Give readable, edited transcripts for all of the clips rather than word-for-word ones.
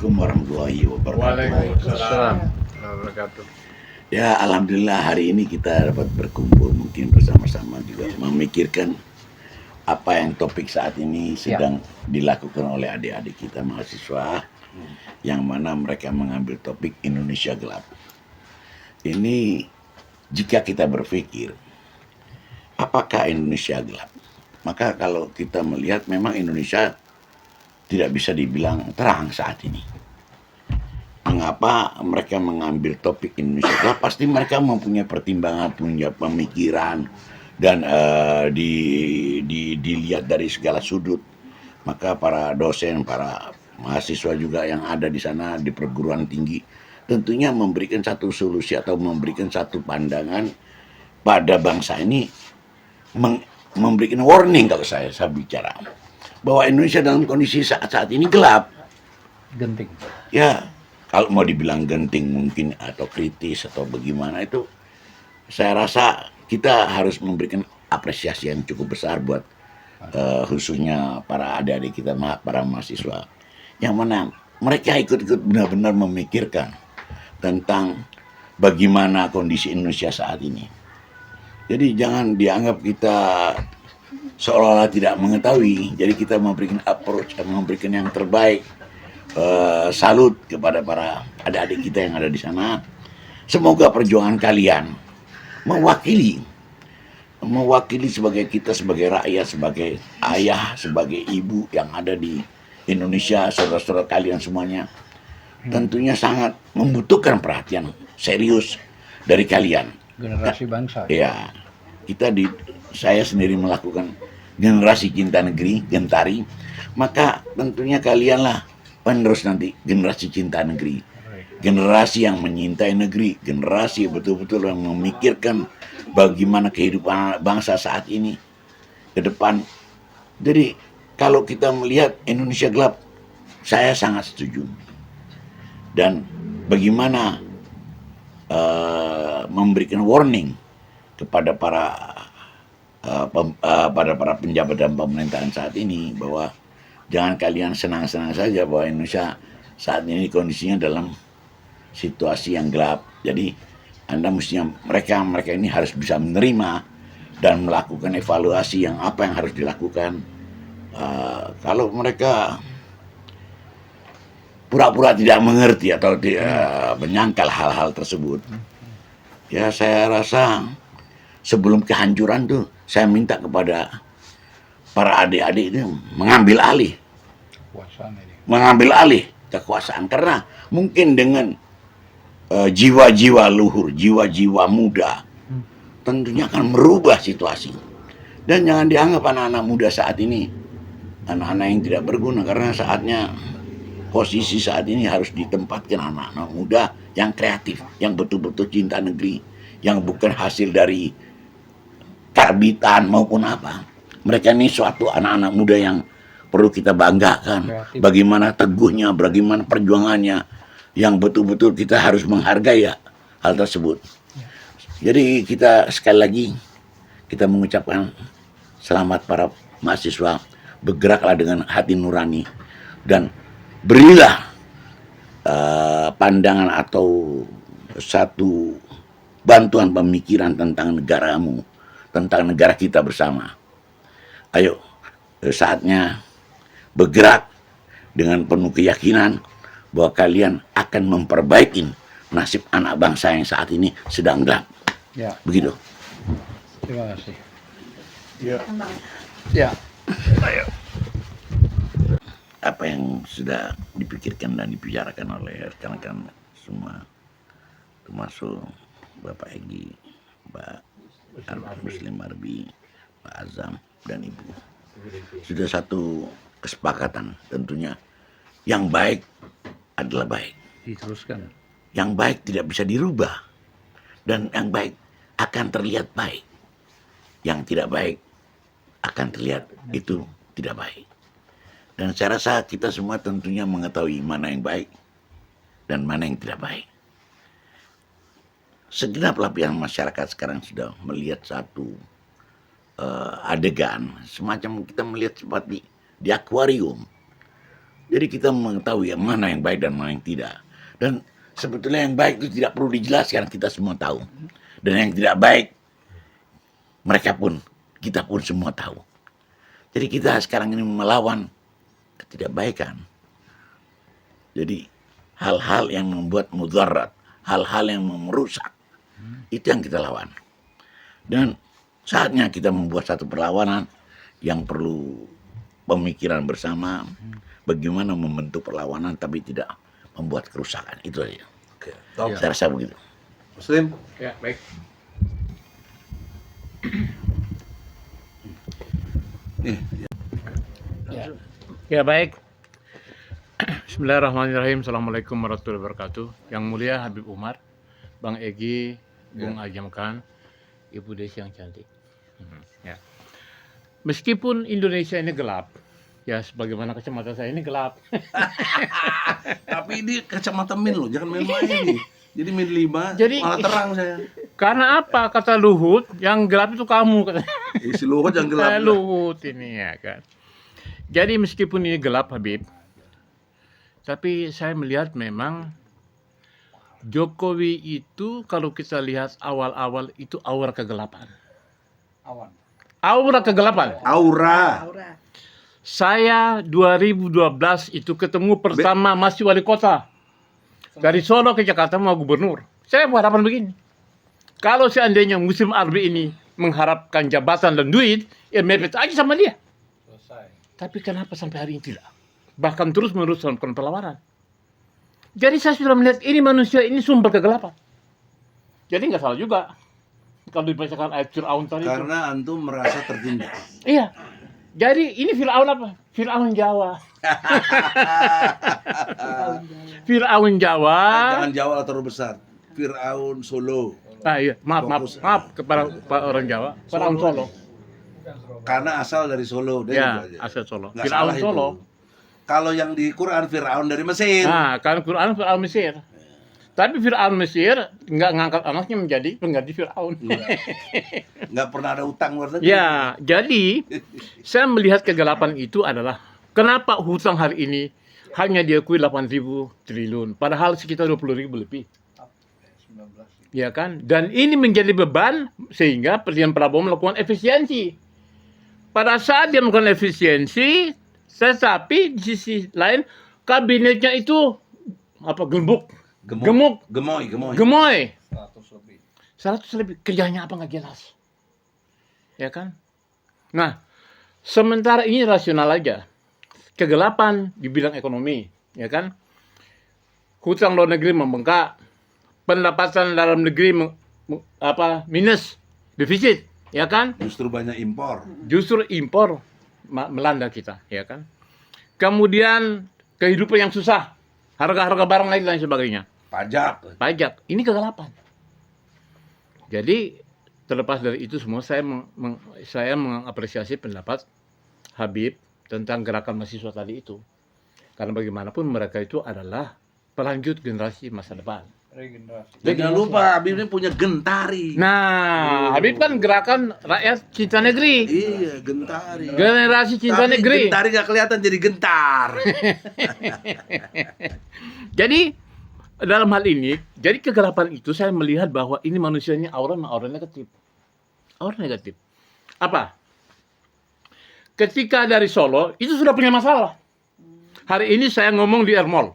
Assalamualaikum warahmatullahi wabarakatuh. Waalaikumsalam wabarakatuh. Ya, alhamdulillah hari ini kita dapat berkumpul mungkin bersama-sama juga memikirkan apa yang topik saat ini sedang dilakukan oleh adik-adik kita mahasiswa, yang mana mereka mengambil topik Indonesia gelap. Ini jika kita berpikir apakah Indonesia gelap, maka kalau kita melihat memang Indonesia tidak bisa dibilang terang saat ini. Mengapa mereka mengambil topik Indonesia gelap? Pasti mereka mempunyai pertimbangan, punya pemikiran, dan dilihat dari segala sudut. Maka para dosen, para mahasiswa juga yang ada di sana di perguruan tinggi tentunya memberikan satu solusi atau memberikan satu pandangan pada bangsa ini, memberikan warning kalau saya bicara bahwa Indonesia dalam kondisi saat ini gelap. Genting. Ya, kalau mau dibilang genting mungkin atau kritis atau bagaimana, itu saya rasa kita harus memberikan apresiasi yang cukup besar buat khususnya para adik-adik kita, para mahasiswa, yang mana mereka ikut-ikut benar-benar memikirkan tentang bagaimana kondisi Indonesia saat ini. Jadi jangan dianggap kita seolah-olah tidak mengetahui. Jadi kita memberikan approach, memberikan yang terbaik. Salut kepada para adik-adik kita yang ada di sana. Semoga perjuangan kalian mewakili sebagai kita, sebagai rakyat, sebagai ayah, sebagai ibu yang ada di Indonesia, saudara-saudara kalian semuanya, tentunya sangat membutuhkan perhatian serius dari kalian. Generasi bangsa. Ya, saya sendiri melakukan generasi cinta negeri, Gentari, maka tentunya kalianlah penerus nanti generasi cinta negeri, generasi yang menyintai negeri, generasi betul-betul yang memikirkan bagaimana kehidupan bangsa saat ini ke depan. Jadi kalau kita melihat Indonesia gelap, saya sangat setuju. Dan bagaimana memberikan warning kepada para penjabat dan pemerintahan saat ini bahwa jangan kalian senang-senang saja bahwa Indonesia saat ini kondisinya dalam situasi yang gelap. Jadi Anda mestinya, mereka ini harus bisa menerima dan melakukan evaluasi apa yang harus dilakukan. Kalau mereka pura-pura tidak mengerti atau menyangkal hal-hal tersebut, ya saya rasa sebelum kehancuran tuh saya minta kepada para adik-adik itu mengambil alih kekuasaan, karena mungkin dengan jiwa-jiwa luhur, jiwa-jiwa muda tentunya akan merubah situasi. Dan jangan dianggap anak-anak muda saat ini anak-anak yang tidak berguna, karena posisi saat ini harus ditempatkan anak-anak muda yang kreatif, yang betul-betul cinta negeri, yang bukan hasil dari karbitan maupun apa. Mereka ini suatu anak-anak muda yang perlu kita banggakan. Kreatif. Bagaimana teguhnya, bagaimana perjuangannya, yang betul-betul kita harus menghargai hal tersebut. Jadi kita sekali lagi kita mengucapkan selamat para mahasiswa, bergeraklah dengan hati nurani dan berilah pandangan atau satu bantuan pemikiran tentang negaramu, tentang negara kita bersama. Ayo, saatnya bergerak dengan penuh keyakinan bahwa kalian akan memperbaiki nasib anak bangsa yang saat ini sedang gelap. Ya. Begitu. Terima kasih. Ya. Ayo. Apa yang sudah dipikirkan dan dibicarakan oleh rekan-rekan semua, termasuk Bapak Egi, Mbak Muslim Arbi, Pak Azam, dan Ibu, sudah satu kesepakatan. Tentunya yang baik adalah baik, diteruskan. Yang baik tidak bisa dirubah, dan yang baik akan terlihat baik. Yang tidak baik akan terlihat itu tidak baik. Dan saya rasa kita semua tentunya mengetahui mana yang baik dan mana yang tidak baik. Segenap lapisan masyarakat sekarang sudah melihat satu adegan semacam kita melihat seperti di akuarium, Jadi kita mengetahui yang mana yang baik dan mana yang tidak. Dan sebetulnya yang baik itu tidak perlu dijelaskan, kita semua tahu. Dan yang tidak baik, kita pun semua tahu. Jadi kita sekarang ini melawan ketidakbaikan. Jadi hal-hal yang membuat mudarat, hal-hal yang merusak, itu yang kita lawan. Dan saatnya kita membuat satu perlawanan yang perlu pemikiran bersama, bagaimana membentuk perlawanan tapi tidak membuat kerusakan. Itu aja. Oke, Tom. Saya rasa begitu. Muslim. Ya, baik. Nih, Ya, baik. Bismillahirrahmanirrahim. Assalamualaikum warahmatullahi wabarakatuh. Yang mulia Habib Umar, Bang Egy, Bung Ajam Khan, Ibu Desi yang cantik. Ya. Meskipun Indonesia ini gelap, ya sebagaimana kacamata saya ini gelap. tapi ini kacamata min loh, jangan main-main nih. Jadi min 5, Jadi- malah terang saya. Karena apa? Kata Luhut, yang gelap itu kamu. Kata Si Luhut yang gelap. Luhut ini ya kan. Jadi meskipun ini gelap Habib, tapi saya melihat memang Jokowi itu kalau kita lihat awal-awal itu aura kegelapan. Aura kegelapan. Aura. Saya 2012 itu ketemu pertama masih wali kota. Dari Solo ke Jakarta mau gubernur. Saya berharapan begini. Kalau seandainya musim Arbi ini mengharapkan jabatan dan duit, ya mepet aja sama dia. Tapi kenapa sampai hari ini tidak? Bahkan terus-menerus melakukan perlawanan. Jadi saya sudah melihat ini manusia ini sumber kegelapan. Jadi nggak salah juga kalau dibacakan ayat Fir'aun tadi itu. Karena antum merasa tertindas. Iya. Jadi ini Fir'aun apa? Fir'aun Jawa. Fir'aun Jawa. Jangan Jawa lah terlalu besar. Fir'aun Solo. Ah iya, Fokus. maaf kepada orang Jawa. Fir'aun Solo. Karena asal dari Solo. Dia Ya, gitu aja. asal Solo. Nggak Fir'aun salah itu. Solo. Kalau yang di Quran Fir'aun dari Mesir. Nah, kalau Quran Fir'aun Mesir. Tapi Fir'aun Mesir nggak ngangkat anaknya menjadi pengganti Fir'aun. Nggak pernah ada utang luar negeri. Ya, jadi saya melihat kegelapan itu adalah kenapa hutang hari ini hanya diakui 8.000 triliun, padahal sekitar 20.000 lebih. Ya kan? Dan ini menjadi beban sehingga Presiden Prabowo melakukan efisiensi. Pada saat dia melakukan efisiensi, tetapi di sisi lain kabinetnya itu apa gemuk, Gemoy. gemoy. 100 lebih. Kerjanya apa nggak jelas. Ya kan? Nah, sementara ini rasional aja. Kegelapan di bidang ekonomi, ya kan? Hutang luar negeri membengkak, pendapatan dalam negeri minus, defisit, ya kan? Justru banyak impor. Justru impor melanda kita, ya kan? Kemudian kehidupan yang susah, harga-harga barang lain dan sebagainya. Pajak, ini kegelapan. Jadi terlepas dari itu semua, saya mengapresiasi pendapat Habib tentang gerakan mahasiswa tadi itu. Karena bagaimanapun mereka itu adalah pelanjut generasi masa depan. Jangan lupa Habib ini punya Gentari. Nah, Habib kan gerakan rakyat cinta negeri. Iya, Gentari. Generasi cinta Tapi negeri. Gentari nggak kelihatan jadi gentar. Jadi dalam hal ini, jadi kegelapan itu saya melihat bahwa ini manusianya aura negatif. Aura negatif. Apa? Ketika dari Solo, itu sudah punya masalah. Hari ini saya ngomong di Airmall.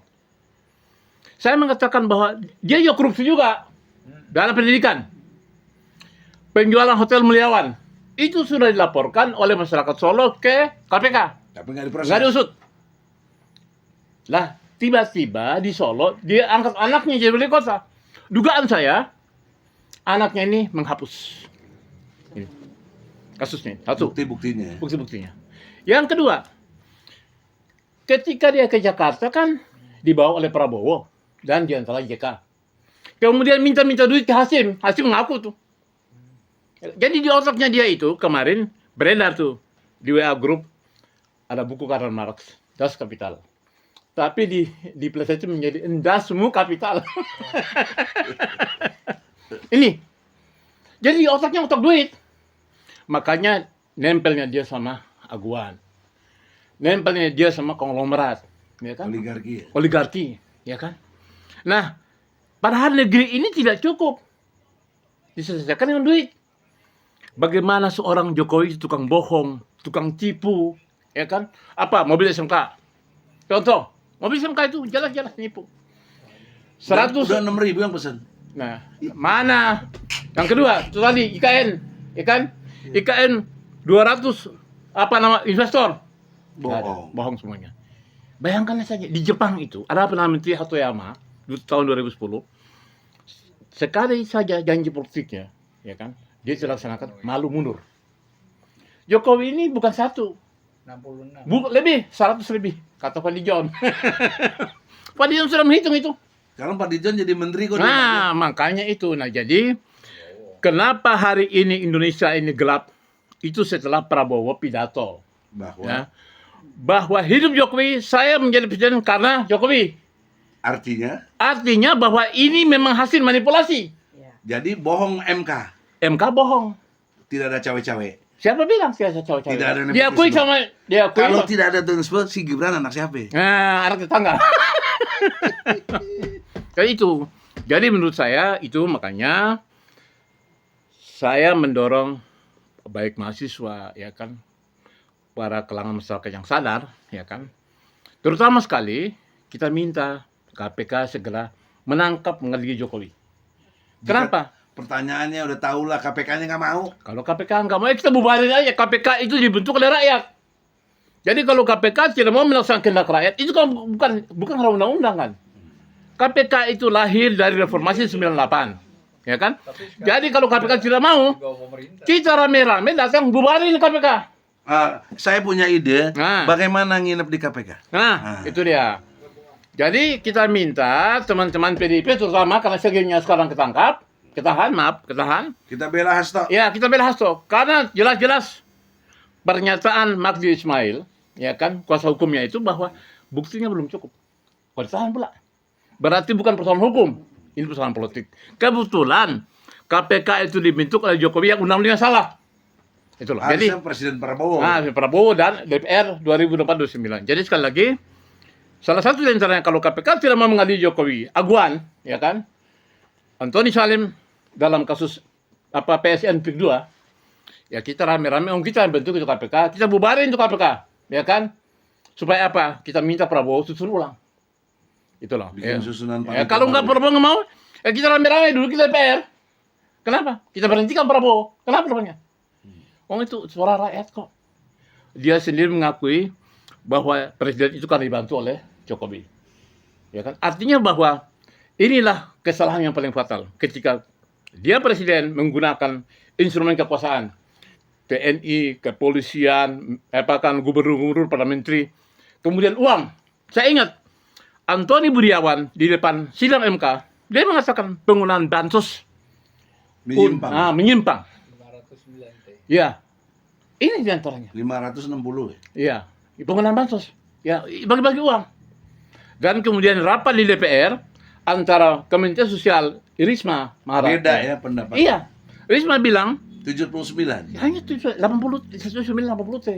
Saya mengatakan bahwa dia juga korupsi juga dalam pendidikan. Penjualan hotel Muliawan. Itu sudah dilaporkan oleh masyarakat Solo ke KPK. Tapi nggak diproses. Nggak diusut. Lah, tiba-tiba di Solo, dia angkat anaknya jadi wali kota. Dugaan saya, anaknya ini menghapus. Ini. Kasusnya. Satu. Bukti-buktinya. Bukti-buktinya. Yang kedua, ketika dia ke Jakarta kan dibawa oleh Prabowo dan diantara JK. Kemudian minta duit ke Hasim. Hasim ngaku tuh. Jadi di otaknya dia itu kemarin beredar tuh di WA group ada buku Karl Marx, Das Kapital. Tapi di itu menjadi Dasmu Kapital. Ini. Jadi di otaknya otak duit. Makanya nempelnya dia sama aguan. Nempelnya dia sama konglomerat. ya kan? Oligarki ya. Oligarki, ya kan? Nah, padahal negeri ini tidak cukup diselesaikan dengan duit. Bagaimana seorang Jokowi tukang bohong, tukang tipu, ya kan? Apa mobil SMK? Contoh, mobil SMK itu jelas-jelas nipu. 100. Udah 6.000 yang pesan. Nah, mana? Yang kedua, itu tadi IKN, ya kan? IKN 200 apa nama investor? Nggak ada, Bohong. bohong semuanya. Bayangkan saja di Jepang itu ada Perdana Menteri Hatoyama tahun 2010. Sekali saja janji politiknya, ya kan? Dia dilaksanakan malu mundur. Jokowi ini bukan satu, 66. lebih 100 lebih kata Fadli John. Fadli John sudah menghitung itu. Sekarang Pak Dijon jadi menteri kok. Nah, makanya itu. Nah, jadi kenapa hari ini Indonesia ini gelap? Itu setelah Prabowo pidato, Bahwa ya. Bahwa hidup Jokowi, saya menjadi presiden karena Jokowi. Artinya bahwa ini memang hasil manipulasi. jadi bohong MK. MK bohong. Tidak ada cawe-cawe. Siapa bilang saya cowok-cowok? Tidak ada Diakui nepotisme. sama diakui. Kalau tidak ada transfer, si Gibran anak siapa? Nah, anak tetangga. Kayak itu. Jadi menurut saya itu makanya saya mendorong baik mahasiswa, ya kan, para kalangan masyarakat yang sadar, ya kan. Terutama sekali kita minta KPK segera menangkap mengadili Jokowi. Kenapa? Pertanyaannya udah tahu lah, KPK-nya nggak mau. Kalau KPK nggak mau, ya kita bubarin aja. KPK itu dibentuk oleh rakyat. Jadi kalau KPK tidak mau melaksanakan kehendak rakyat, itu kan bukan hal undang-undang kan. KPK itu lahir dari reformasi 98. Ya kan? Jadi kalau KPK tidak mau, kita rame-rame datang bubarin KPK. Saya punya ide, Nah. bagaimana nginep di KPK? Nah, itu dia. Jadi kita minta teman-teman PDIP terutama karena seginya sekarang ketahan. Kita bela Hasto. Ya, kita bela Hasto. Karena jelas-jelas pernyataan Magdi Ismail, ya kan, kuasa hukumnya itu bahwa buktinya belum cukup. Kok ditahan pula? Berarti bukan persoalan hukum, ini persoalan politik. Kebetulan KPK itu dibentuk oleh Jokowi yang undang-undangnya salah. Itulah. Jadi Harusnya Presiden Prabowo. Prabowo dan DPR 2004-2009. Jadi sekali lagi, salah satu di antaranya kalau KPK tidak mau mengadili Jokowi, aguan, ya kan? Antoni Salim dalam kasus PSN PIK 2, ya kita rame-rame, kita bentuk itu KPK, kita bubarin itu KPK, ya kan? Supaya apa? Kita minta Prabowo susun ulang. Itulah. Bikin Ya. susunan Ya, kalau nggak Prabowo nggak mau, ya kita rame-rame dulu kita DPR. Kenapa? Kita berhentikan Prabowo. Kenapa namanya? Itu suara rakyat kok. Dia sendiri mengakui bahwa presiden itu kan dibantu oleh Jokowi. Ya kan? Artinya bahwa inilah kesalahan yang paling fatal ketika dia presiden menggunakan instrumen kekuasaan, TNI, kepolisian, gubernur-gubernur, para menteri, kemudian uang. Saya ingat Antoni Budiawan di depan sidang MK, dia mengatakan penggunaan bansos menyimpang. 509 T. Ya, ini diantaranya. 560 ya. Iya, penggunaan bansos. Ya, bagi-bagi uang. Dan kemudian rapat di DPR antara Kementerian Sosial Risma Maharani. Beda ya pendapat. Iya. Risma bilang 79. hanya 80 T.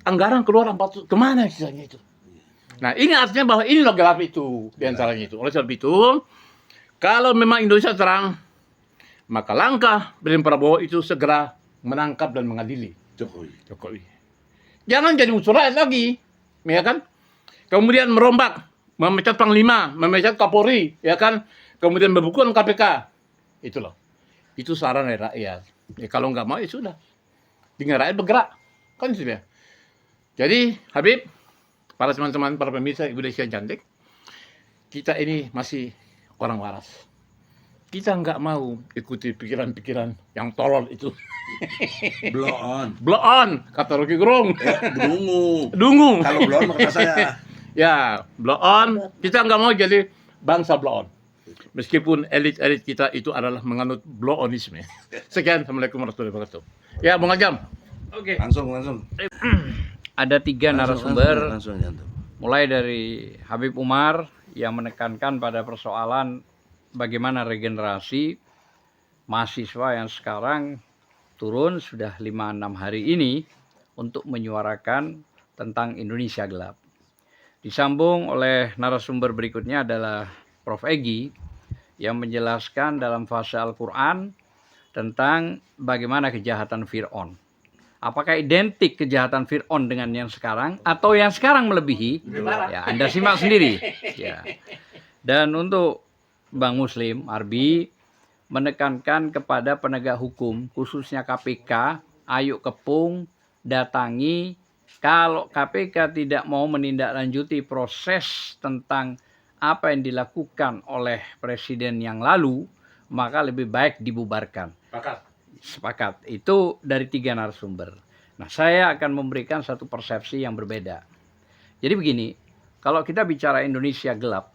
Anggaran keluar 400. Kemana sisanya itu? Nah, ini artinya bahwa ini loh gelap itu diantaranya itu. Oleh sebab itu, kalau memang Indonesia terang, maka langkah Presiden Prabowo itu segera menangkap dan mengadili Jokowi. Jangan jadi musuh rakyat lagi, ya kan? Kemudian merombak, memecat Panglima, memecat Kapolri, ya kan? Kemudian membukukan KPK. Itu loh. Itu saran dari rakyat. Ya kalau nggak mau ya sudah. Tinggal rakyat bergerak. Kan itu dia. Jadi, Habib, para teman-teman, para pemirsa Ibu Desi yang cantik, kita ini masih orang waras. Kita nggak mau ikuti pikiran-pikiran yang tolol itu. Blow on. Blow on, kata Rocky Gerung. Dungu. Dungu. Kalau blow on kata saya. Ya, blow on. Kita nggak mau jadi bangsa blow on. Meskipun elit-elit kita itu adalah menganut blow onisme. Sekian, Assalamualaikum warahmatullahi wabarakatuh. Ya, Bung Ajam. Oke. Langsung. Ada 3 narasumber, Langsung nyantum. mulai dari Habib Umar yang menekankan pada persoalan bagaimana regenerasi mahasiswa yang sekarang turun sudah 5-6 hari ini untuk menyuarakan tentang Indonesia gelap. Disambung oleh narasumber berikutnya adalah Prof. Egi yang menjelaskan dalam fase Al-Quran tentang bagaimana kejahatan Fir'aun. Apakah identik kejahatan Fir'aun dengan yang sekarang atau yang sekarang melebihi? Ya, Anda simak sendiri. Ya. Dan untuk Bang Muslim, Arbi menekankan kepada penegak hukum, khususnya KPK, ayo kepung, datangi. Kalau KPK tidak mau menindaklanjuti proses tentang apa yang dilakukan oleh presiden yang lalu, maka lebih baik dibubarkan. Sepakat. Itu dari 3 narasumber. Nah, saya akan memberikan satu persepsi yang berbeda. Jadi begini, kalau kita bicara Indonesia gelap,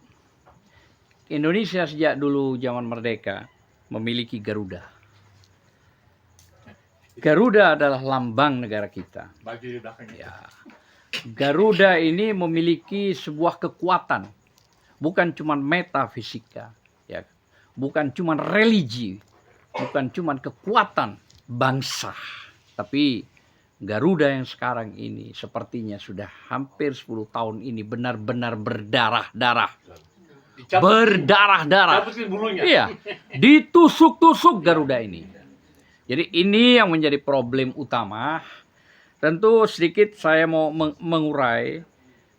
Indonesia sejak dulu zaman merdeka memiliki Garuda. Garuda adalah lambang negara kita. Ya. Garuda ini memiliki sebuah kekuatan, bukan cuma metafisika, ya. Bukan cuma religi, bukan cuma kekuatan bangsa, tapi Garuda yang sekarang ini sepertinya sudah hampir 10 tahun ini benar-benar berdarah-darah. Berdarah-darah. Iya, ditusuk-tusuk Garuda ini. Jadi ini yang menjadi problem utama. Tentu sedikit saya mau mengurai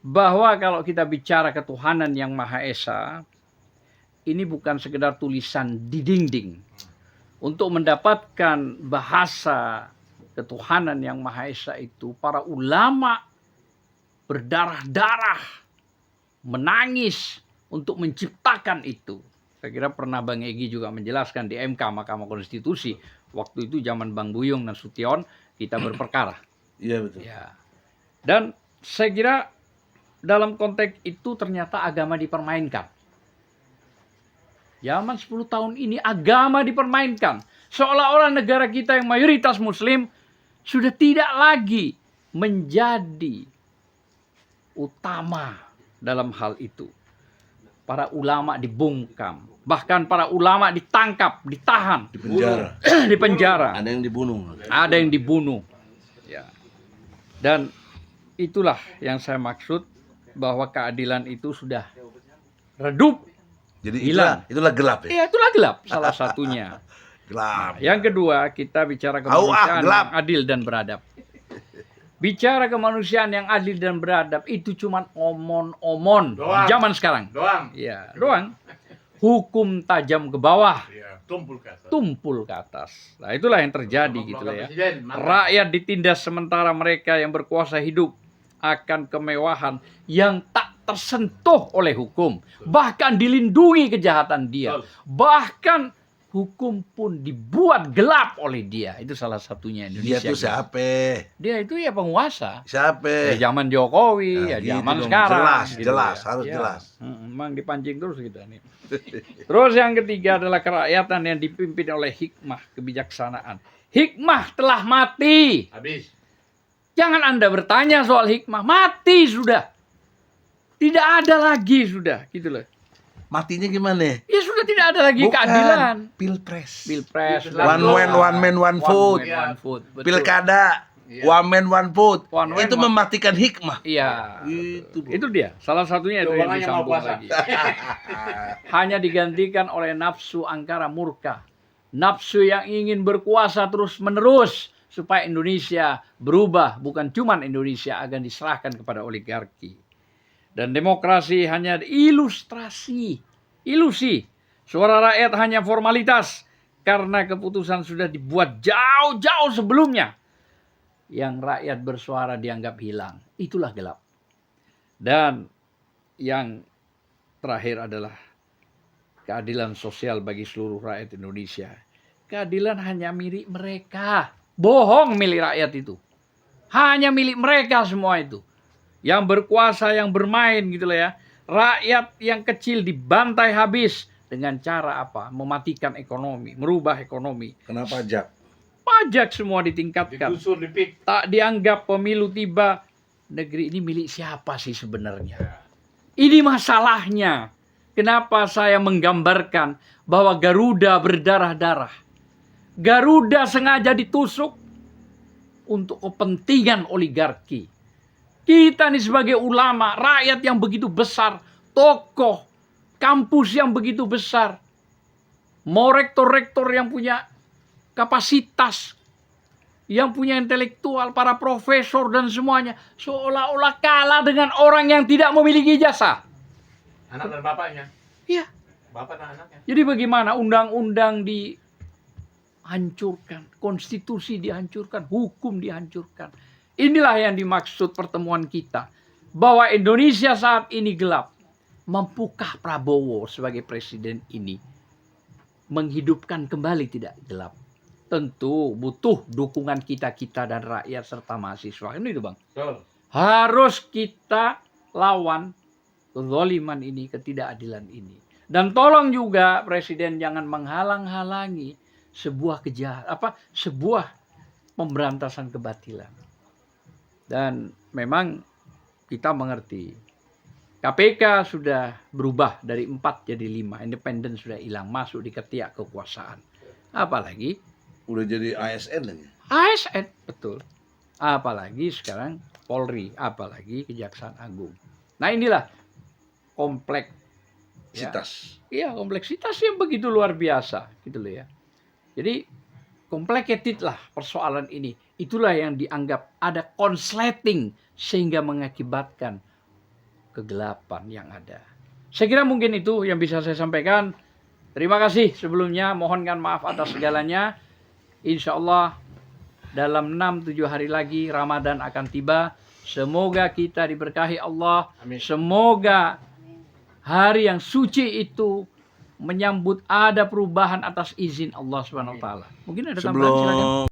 bahwa kalau kita bicara ketuhanan yang Maha Esa, ini bukan sekedar tulisan di dinding. Untuk mendapatkan bahasa ketuhanan yang Maha Esa itu, para ulama berdarah-darah, menangis untuk menciptakan itu. Saya kira pernah Bang Egi juga menjelaskan di MK, Mahkamah Konstitusi. Waktu itu zaman Bang Buyung dan Sution, kita berperkara. Iya betul. Ya. Dan saya kira dalam konteks itu ternyata agama dipermainkan. Zaman 10 tahun ini agama dipermainkan. Seolah-olah negara kita yang mayoritas muslim sudah tidak lagi menjadi utama dalam hal itu. Para ulama dibungkam. Bahkan para ulama ditangkap, ditahan. Di penjara. Di penjara. Ada yang dibunuh. Ada yang dibunuh. Ya. Dan itulah yang saya maksud bahwa keadilan itu sudah redup. Jadi hilang. itulah gelap ya. Iya, itulah gelap salah satunya. Gelap. Yang kedua, kita bicara kemanusiaan gelap. yang adil dan beradab. Bicara kemanusiaan yang adil dan beradab itu cuma omon-omon zaman sekarang. Doang. Iya, doang. Hukum tajam ke bawah, Ya, tumpul ke atas. tumpul ke atas. Nah, itulah yang terjadi gitu lah ya. Presiden, mantap. Rakyat ditindas sementara mereka yang berkuasa hidup akan kemewahan yang tak tersentuh oleh hukum. Bahkan dilindungi kejahatan dia. Bahkan hukum pun dibuat gelap oleh dia. Itu salah satunya Dia Indonesia. tuh siapa? Dia itu ya penguasa. Siapa? Ya zaman Jokowi, Nah, ya gitu zaman dong. sekarang. Jelas, ya. harus Ya. jelas. Emang dipancing terus kita nih. Terus yang ketiga adalah kerakyatan yang dipimpin oleh hikmah kebijaksanaan. Hikmah telah mati. Habis. Jangan Anda bertanya soal hikmah. Mati sudah. Tidak ada lagi sudah. Gitu loh. Matinya gimana? Ya sudah tidak ada lagi keadilan. Pilpres. Pilpres. One man, one man, one vote. One vote. Betul. Pilkada. One man, one vote. One man, Itu one- mematikan hikmah. Iya. Itu. Itu dia. Salah satunya itu yang Doangannya mau disambung puasa. lagi. Hanya digantikan oleh nafsu angkara murka. Nafsu yang ingin berkuasa terus-menerus supaya Indonesia berubah. Bukan cuma Indonesia akan diserahkan kepada oligarki. Dan demokrasi hanya ilustrasi, ilusi. Suara rakyat hanya formalitas karena keputusan sudah dibuat jauh-jauh sebelumnya. Yang rakyat bersuara dianggap hilang. Itulah gelap. Dan yang terakhir adalah keadilan sosial bagi seluruh rakyat Indonesia. Keadilan hanya milik mereka. Bohong milik rakyat itu. Hanya milik mereka semua itu. Yang berkuasa, yang bermain gitu lah ya. Rakyat yang kecil dibantai habis. Dengan cara apa? Mematikan ekonomi. Merubah ekonomi. Kena pajak. Pajak semua ditingkatkan. Digusur, dipik. Tak dianggap pemilu tiba. Negeri ini milik siapa sih sebenarnya? Ini masalahnya. Kenapa saya menggambarkan bahwa Garuda berdarah-darah. Garuda sengaja ditusuk untuk kepentingan oligarki. Kita nih sebagai ulama, rakyat yang begitu besar, tokoh, kampus yang begitu besar, mau rektor-rektor yang punya kapasitas, yang punya intelektual, para profesor dan semuanya, seolah-olah kalah dengan orang yang tidak memiliki ijazah. Anak dan bapaknya. Iya. Bapak dan anaknya. Jadi bagaimana undang-undang dihancurkan, konstitusi dihancurkan, hukum dihancurkan. Inilah yang dimaksud pertemuan kita. Bahwa Indonesia saat ini gelap. Mampukah Prabowo sebagai presiden ini menghidupkan kembali tidak gelap? Tentu butuh dukungan kita-kita dan rakyat serta mahasiswa. Ini itu Bang. Betul. Harus kita lawan kezaliman ini, ketidakadilan ini. Dan tolong juga Presiden jangan menghalang-halangi sebuah sebuah pemberantasan kebatilan. Dan memang kita mengerti KPK sudah berubah dari 4 jadi 5, independen sudah hilang, masuk di ketiak kekuasaan. Apalagi Udah jadi ASN lagi. ASN, betul. Apalagi sekarang Polri, apalagi Kejaksaan Agung. Nah inilah Sitas. Iya, kompleksitas yang begitu luar biasa, gitu loh ya. Jadi complicated lah persoalan ini. Itulah yang dianggap ada konsleting sehingga mengakibatkan kegelapan yang ada. Saya kira mungkin itu yang bisa saya sampaikan. Terima kasih sebelumnya, mohonkan maaf atas segalanya. Insya Allah dalam 6-7 hari lagi Ramadan akan tiba. Semoga kita diberkahi Allah. Amin. Semoga hari yang suci itu menyambut ada perubahan atas izin Allah Subhanahu wa taala. Mungkin ada tambahan, silakan. Sebelum